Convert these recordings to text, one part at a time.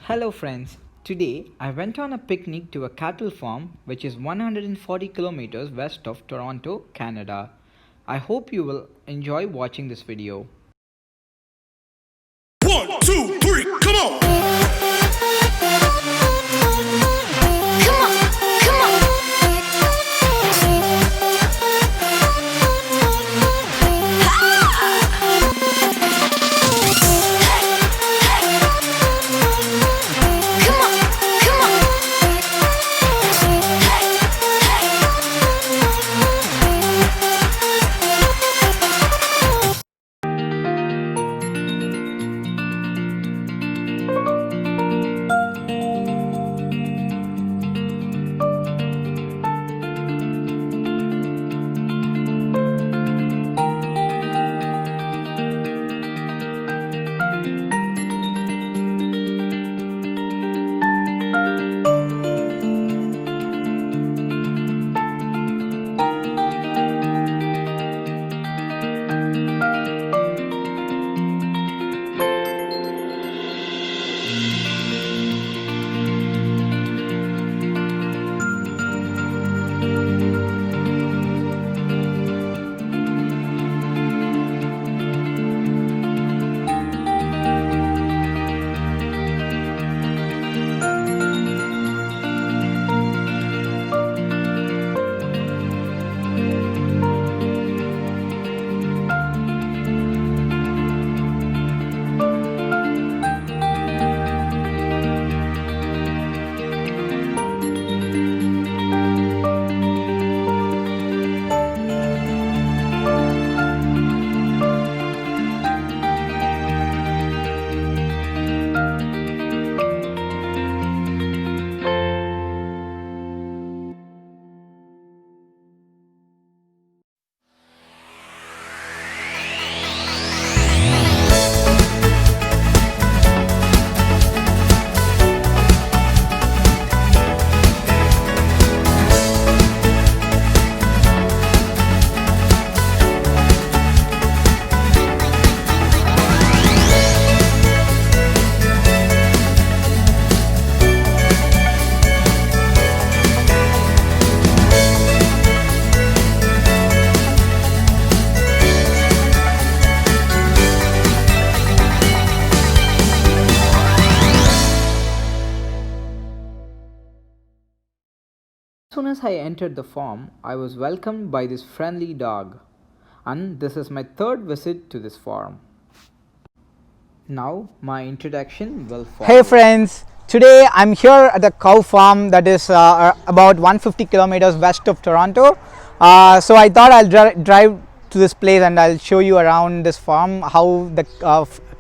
Hello friends, today I went on a picnic to a cattle farm which is 140 kilometers west of Toronto, Canada. I hope you will enjoy watching this video. 1, 2, 3, come on! As soon as I entered the farm, I was welcomed by this friendly dog. And this is my third visit to this farm. Now my introduction will follow. Hey friends, today I'm here at the cow farm that is about 150 kilometers west of Toronto. So I thought I'll drive to this place and I'll show you around this farm, how the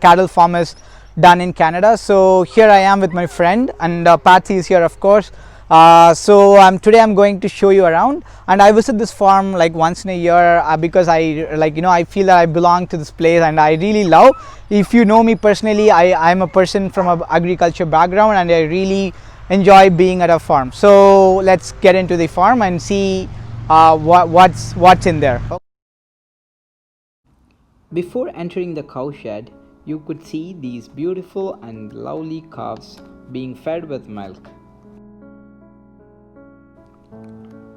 cattle farm is done in Canada. So here I am with my friend, and Patsy is here of course. Today I'm going to show you around, and I visit this farm like once in a year because I feel that I belong to this place and I really love. If you know me personally, I'm a person from an agriculture background and I really enjoy being at a farm. So let's get into the farm and see what's in there. Before entering the cow shed, you could see these beautiful and lovely calves being fed with milk.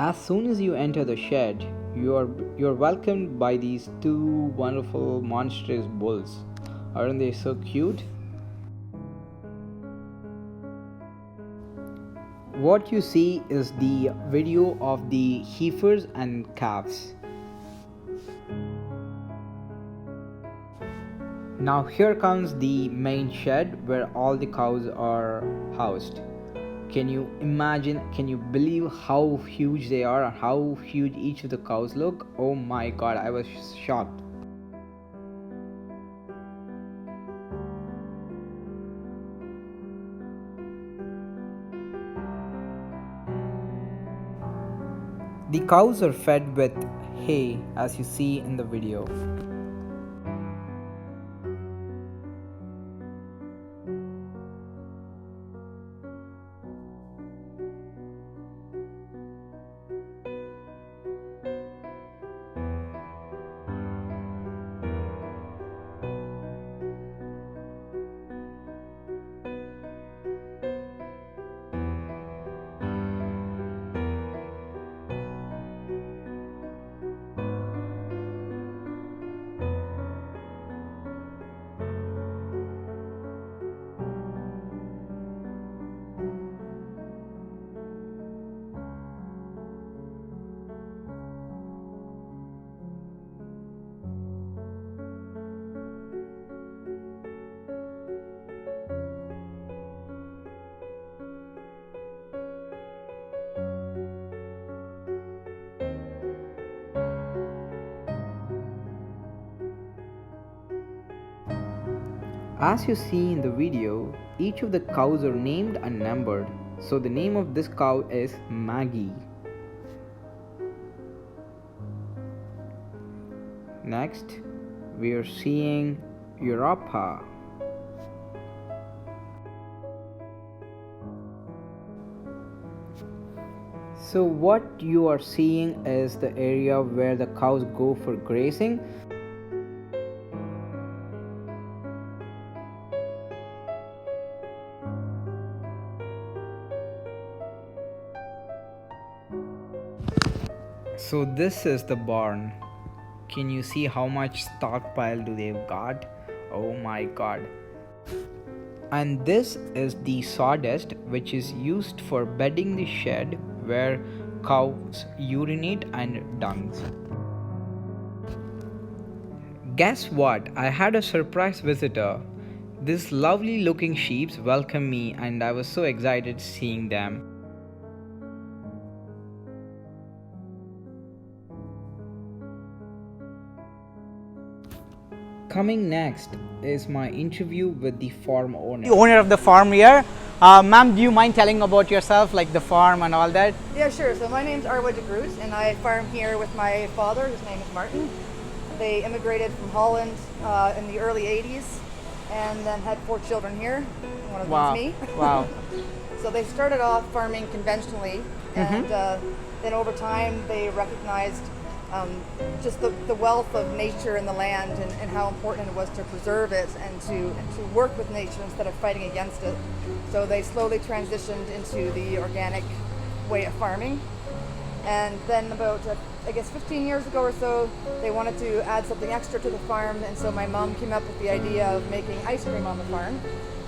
As soon as you enter the shed, you're welcomed by these two wonderful monstrous bulls. Aren't they so cute? What you see is the video of the heifers and calves. Now here comes the main shed where all the cows are housed. Can you imagine, can you believe how huge they are and how huge each of the cows look? Oh my god, I was shocked. The cows are fed with hay as you see in the video. As you see in the video, each of the cows are named and numbered. So the name of this cow is Maggie. Next, we are seeing Europa. So what you are seeing is the area where the cows go for grazing. So this is the barn. Can you see how much stockpile do they've got? Oh my god. And this is the sawdust which is used for bedding the shed where cows urinate and dungs. Guess what? I had a surprise visitor. These lovely looking sheep welcomed me and I was so excited seeing them. Coming next is my interview with the farm owner. The owner of the farm here. Ma'am, do you mind telling about yourself, like the farm and all that? Yeah, sure. So my name's Arwa de Groot, and I farm here with my father. His name is Martin. They immigrated from Holland in the early 80s and then had 4 children here. One of Wow. them's me. Wow. So they started off farming conventionally, and then over time they recognized just the wealth of nature in the land and how important it was to preserve it and to work with nature instead of fighting against it. So they slowly transitioned into the organic way of farming. And then about, I guess 15 years ago or so, they wanted to add something extra to the farm, and so my mom came up with the idea of making ice cream on the farm.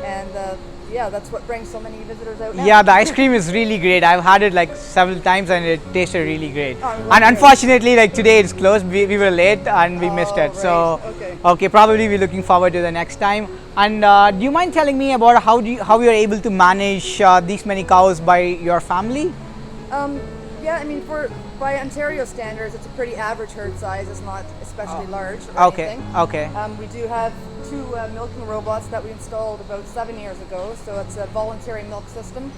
And yeah, that's what brings so many visitors out now. Yeah, the ice cream is really great. I've had it like several times and it tasted really great. Oh, And okay. unfortunately, like today it's closed. We were late and we missed it. right. So Okay. probably we're looking forward to the next time. And do you mind telling me about how you're able to manage these many cows by your family? Yeah, I mean, by Ontario standards, it's a pretty average herd size. It's not especially large or Okay. anything. Okay. We do have 2 milking robots that we installed about 7 years ago. So it's a voluntary milk system.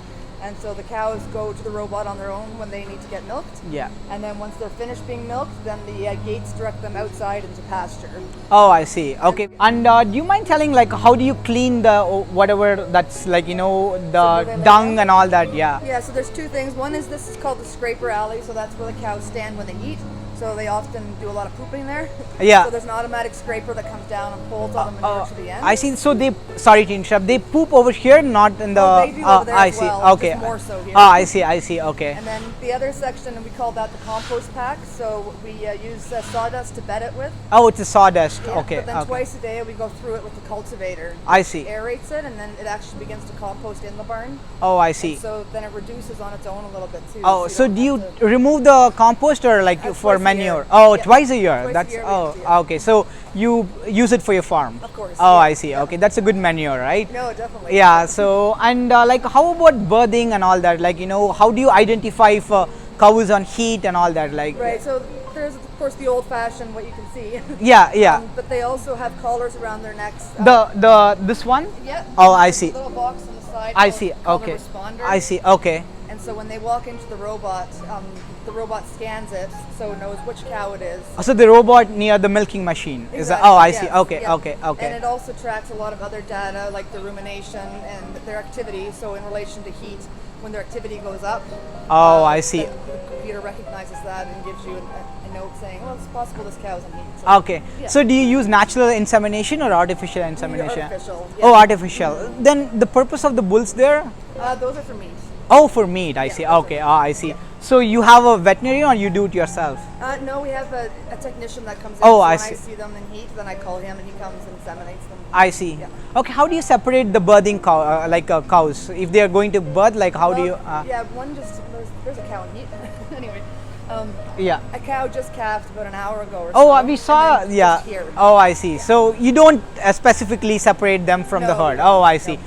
And so the cows go to the robot on their own when they need to get milked. Yeah. And then once they're finished being milked, then the gates direct them outside into pasture. Oh, I see. Okay. And do you mind telling like how do you clean the whatever that's like So the do they dung lay and all that? Yeah. Yeah, so there's 2 things. One is this is called the scraper alley, so that's where the cows stand when they eat. So they often do a lot of pooping there. Yeah. So there's an automatic scraper that comes down and pulls all the manure to the end. I see. So they, sorry to interrupt, they poop over here, not in the. Oh, they do over there I as see. well, Okay. just more so here. I see. I see. Okay. And then the other section, we call that the compost pack. So we use sawdust to bed it with. Oh, it's a sawdust. Yeah, Okay. But then Okay. twice a day we go through it with the cultivator. I see. Aerates it, and then it actually begins to compost in the barn. Oh, I see. So then it reduces on its own a little bit too. Oh, so don't do you have to- remove the compost or like for twice a manure? year. Oh, Yeah. twice a year. Twice a That's year we oh, have to, yeah. okay. So you use it for your farm. Of course, Oh, yeah. I see. Okay, that's a good manure, right? No, definitely. Yeah. So and like how about birthing and all that? Like how do you identify if cows on heat and all that? Like Right. So there's of course the old-fashioned what you can see. yeah, yeah. But they also have collars around their necks. The this one? Yeah. Oh, I there's a see. little box on the side. I called- see. called a Okay. responder. I see. Okay. And so when they walk into the robot scans it, so it knows which cow it is. So the robot near the milking machine is that? Exactly, Oh, I see. yes, Okay. yeah. Okay. Okay. And it also tracks a lot of other data like the rumination and their activity. So in relation to heat, when their activity goes up. Oh, I see. then the computer recognizes that and gives you a note saying, well, it's possible this cow's in heat. So, Okay. yeah. So do you use natural insemination or artificial insemination? Artificial. Oh, yeah. artificial. Then the purpose of the bulls there? Those are for meat. Oh, for meat. I see. those are Okay. meat. I see. So you have a veterinarian or you do it yourself? No, we have a technician that comes in. Oh, so I when see. I see them in heat, then I call him and he comes and inseminates them. I see. Yeah. Okay. How do you separate the birthing cow, cows? If they are going to birth, like how do you? Yeah, one just there's a cow in heat. Anyway, Yeah. a cow just calved about an hour ago or Oh, so. we saw. and then Yeah. just here. Oh, I see. So you don't specifically separate them from the No, herd. no, Oh, I see.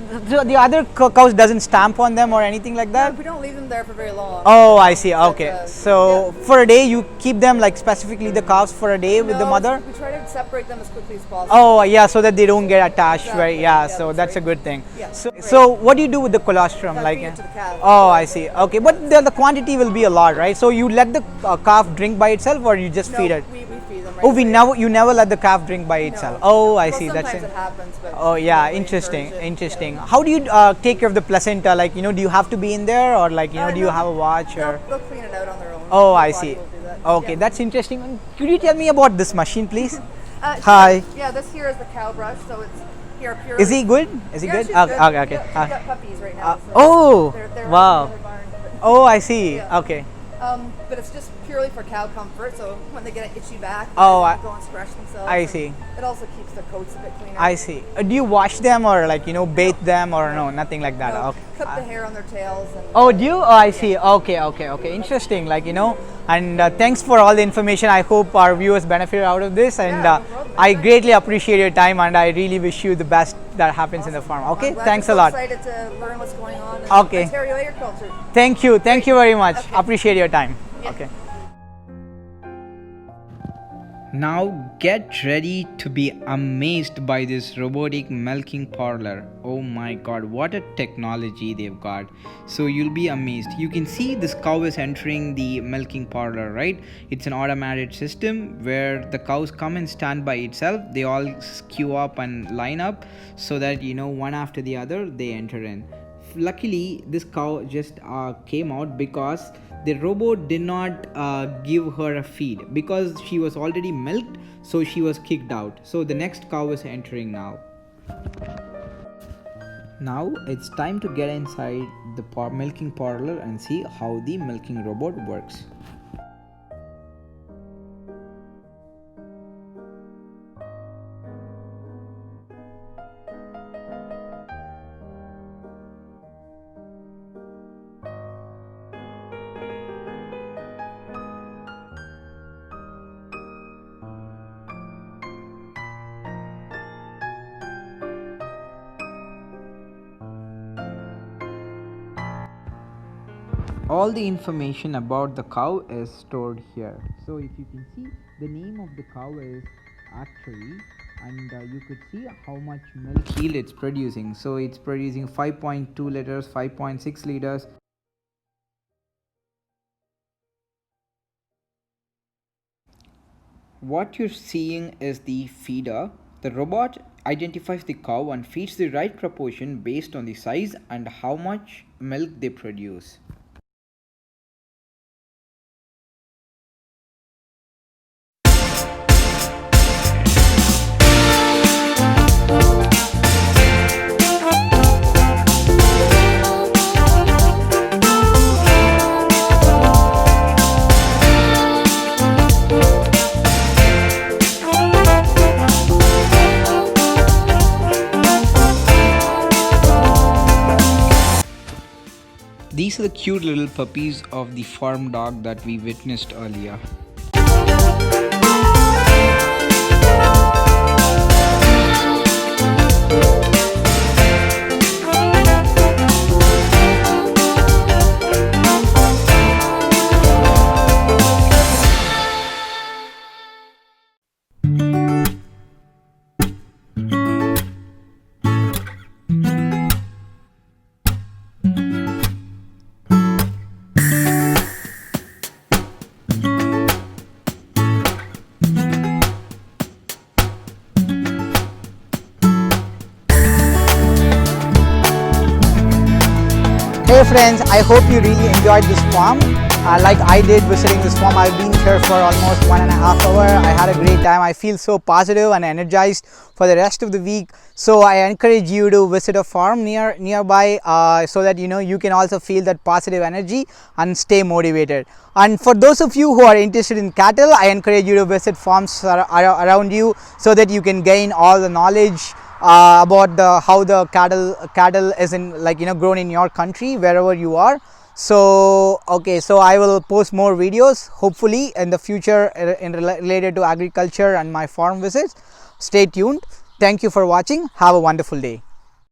the other cows doesn't stamp on them or anything like that? We don't leave them there for very long. Oh, I see. Okay. But, So yeah. for a day, you keep them like specifically the calves for a day with the No, mother? We try to separate them as quickly as possible. Oh, yeah, so that they don't get attached. Exactly. Right? Yeah, Yeah. So that's that's a right. good thing. Yeah, So, right. so what do you do with the colostrum? Yeah, Like, feed it to the calf. oh, I see. Okay, but the quantity will be a lot, right? So you let the calf drink by itself, or you just No, feed it? we feed them. Right Oh, away. you never let the calf drink by No. itself. Oh, I Well, see. sometimes That's it happens, but Oh we yeah, really interesting, encourage it. interesting. Yeah. How do you take care of the placenta? Like, you know, do you have to be in there, or like, you know, do you No, have a watch or? They'll clean it out on their own. Oh, The I body see. will do that. Okay, Yeah. that's interesting. And could you tell me about this machine, please? Sure. Hi. Yeah, this here is the cow brush, so it's here purely. Is he good? Is he Yeah, good? she's Okay, good. okay, okay. Yeah, she's got puppies right now. So Oh, they're wow. in the barn, but- Oh, I see. Yeah. Okay. But it's just purely for cow comfort. So when they get an itchy back, Oh, they I- go and scratch themselves. I and see. It also keeps their coats a bit cleaner. I see. Do you wash them or like, you know, bathe them or no, nothing like that? You know, Okay. Cut the hair on their tails. And Oh, do you? Oh, I see. Okay, okay, okay. Interesting. Like, you know, and thanks for all the information. I hope our viewers benefit out of this. And Yeah, no problem. I greatly appreciate your time, and I really wish you the best that happens in the farm. Okay, I'm glad thanks a you're so lot. excited to learn what's going on in Okay. Ontario agriculture. Thank you. Thank you very much. Okay. Appreciate your time. Yeah. Okay. Now get ready to be amazed by this robotic milking parlor. Oh my god, what a technology they've got. So you'll be amazed. You can see this cow is entering the milking parlor, right? It's an automated system where the cows come and stand by itself. They all queue up and line up so that, you know, one after the other they enter in. Luckily this cow just came out because the robot did not give her a feed because she was already milked, so she was kicked out. So the next cow is entering now. Now it's time to get inside the milking parlor and see how the milking robot works. All the information about the cow is stored here. So if you can see, the name of the cow is actually, and you could see how much milk yield it's producing. So it's producing 5.2 liters, 5.6 liters. What you're seeing is the feeder. The robot identifies the cow and feeds the right proportion based on the size and how much milk they produce. These are the cute little puppies of the farm dog that we witnessed earlier. Hey friends, I hope you really enjoyed this farm. Like I did visiting this farm. I've been here for almost 1.5 hours. I had a great time. I feel so positive and energized for the rest of the week. So I encourage you to visit a farm nearby so that you can also feel that positive energy and stay motivated. And for those of you who are interested in cattle, I encourage you to visit farms around you so that you can gain all the knowledge about how the cattle is grown in your country wherever you are. So okay, so I will post more videos hopefully in the future related to agriculture and my farm visits. Stay tuned. Thank you for watching. Have a wonderful day.